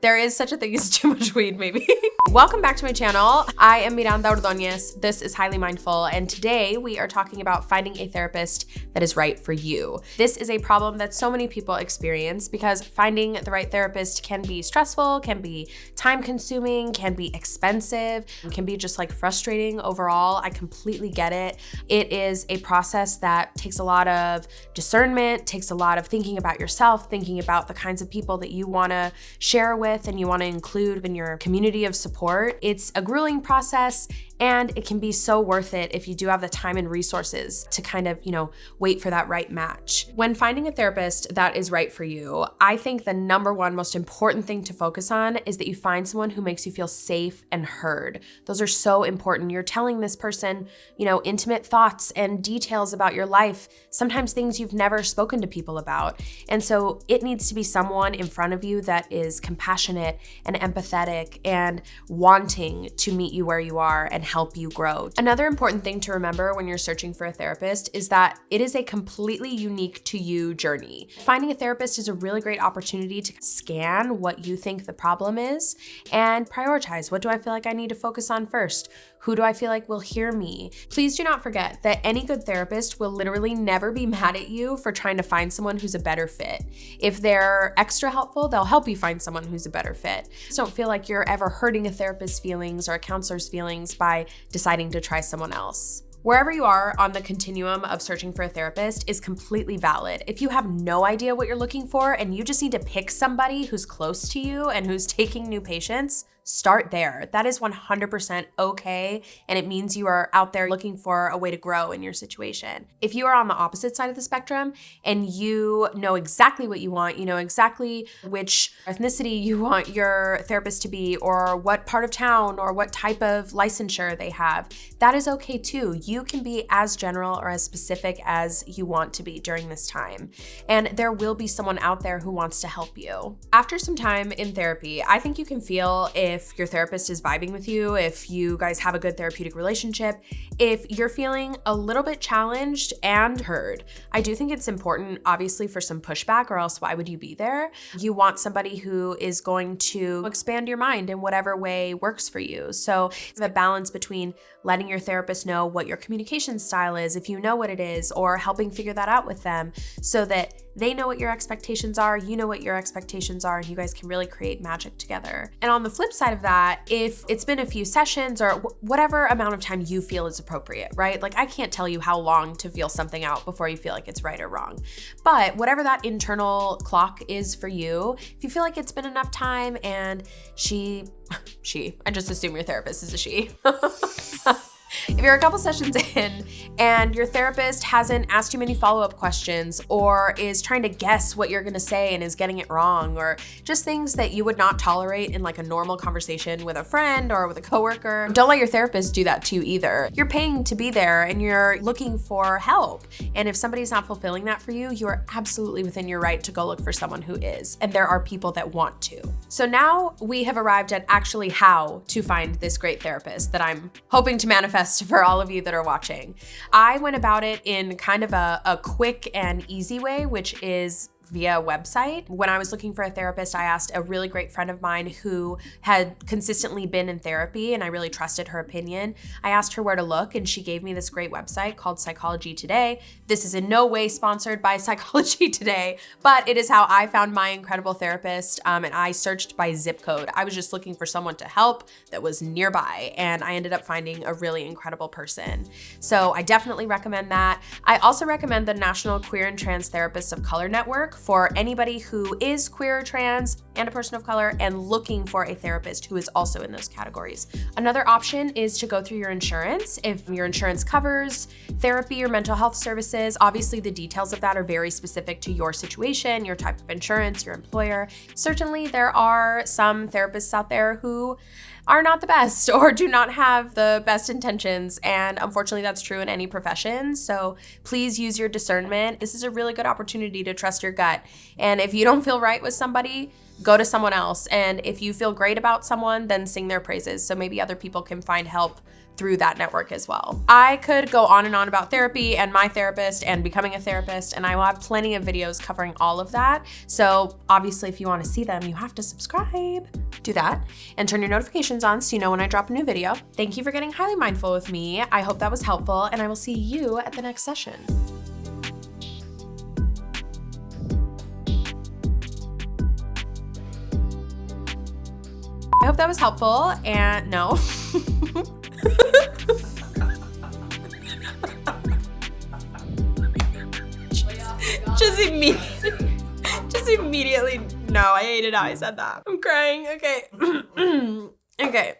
There is such a thing as too much weed, maybe. Welcome back to my channel. I am Miranda Ordóñez. This is Highly Mindful, and today we are talking about finding a therapist that is right for you. This is a problem that so many people experience because finding the right therapist can be stressful, can be time-consuming, can be expensive, can be just like frustrating overall. I completely get it. It is a process that takes a lot of discernment, takes a lot of thinking about yourself, thinking about the kinds of people that you want to share with and you want to include in your community of support. It's a grueling process, and it can be so worth it if you do have the time and resources to kind of, wait for that right match. When finding a therapist that is right for you, I think the number one most important thing to focus on is that you find someone who makes you feel safe and heard. Those are so important. You're telling this person, intimate thoughts and details about your life, sometimes things you've never spoken to people about. And so it needs to be someone in front of you that is compassionate and empathetic and wanting to meet you where you are and help you grow. Another important thing to remember when you're searching for a therapist is that it is a completely unique to you journey. Finding a therapist is a really great opportunity to scan what you think the problem is and prioritize. What do I feel like I need to focus on first? Who do I feel like will hear me? Please do not forget that any good therapist will literally never be mad at you for trying to find someone who's a better fit. If they're extra helpful, they'll help you find someone who's a better fit. Just don't feel like you're ever hurting a therapist's feelings or a counselor's feelings by deciding to try someone else. Wherever you are on the continuum of searching for a therapist is completely valid. If you have no idea what you're looking for and you just need to pick somebody who's close to you and who's taking new patients, start there. That is 100% okay, and it means you are out there looking for a way to grow in your situation. If you are on the opposite side of the spectrum and you know exactly what you want, you know exactly which ethnicity you want your therapist to be, or what part of town or what type of licensure they have, that is okay too. You can be as general or as specific as you want to be during this time, and there will be someone out there who wants to help you. After some time in therapy, I think you can feel if your therapist is vibing with you, if you guys have a good therapeutic relationship, if you're feeling a little bit challenged and heard. I do think it's important, obviously, for some pushback, or else why would you be there? You want somebody who is going to expand your mind in whatever way works for you. So the balance between letting your therapist know what your communication style is, if you know what it is, or helping figure that out with them so that they know what your expectations are, you know what your expectations are, and you guys can really create magic together. And on the flip side of that, if it's been a few sessions or whatever amount of time you feel is appropriate, right? Like, I can't tell you how long to feel something out before you feel like it's right or wrong. But whatever that internal clock is for you, if you feel like it's been enough time and I just assume your therapist is a she. If you're a couple sessions in and your therapist hasn't asked you many follow-up questions or is trying to guess what you're gonna say and is getting it wrong, or just things that you would not tolerate in like a normal conversation with a friend or with a coworker, don't let your therapist do that to you either. You're paying to be there and you're looking for help. And if somebody's not fulfilling that for you, you are absolutely within your right to go look for someone who is. And there are people that want to. So now we have arrived at actually how to find this great therapist that I'm hoping to manifest for all of you that are watching. I went about it in kind of a quick and easy way, which is via a website. When I was looking for a therapist, I asked a really great friend of mine who had consistently been in therapy and I really trusted her opinion. I asked her where to look and she gave me this great website called Psychology Today. This is in no way sponsored by Psychology Today, but it is how I found my incredible therapist, and I searched by zip code. I was just looking for someone to help that was nearby, and I ended up finding a really incredible person. So I definitely recommend that. I also recommend the National Queer and Trans Therapists of Color Network for anybody who is queer, trans, and a person of color and looking for a therapist who is also in those categories. Another option is to go through your insurance. If your insurance covers therapy or mental health services, obviously the details of that are very specific to your situation, your type of insurance, your employer. Certainly there are some therapists out there who are not the best or do not have the best intentions. And unfortunately, that's true in any profession. So please use your discernment. This is a really good opportunity to trust your gut. And if you don't feel right with somebody, go to someone else. And if you feel great about someone, then sing their praises. So maybe other people can find help through that network as well. I could go on and on about therapy and my therapist and becoming a therapist, and I will have plenty of videos covering all of that. So obviously if you want to see them, you have to subscribe. Do that and turn your notifications on so you know when I drop a new video. Thank you for getting highly mindful with me. I hope that was helpful, and I will see you at the next session. I hope that was helpful, and no. Just immediately, no, I hated how I said that. I'm crying, okay. Okay.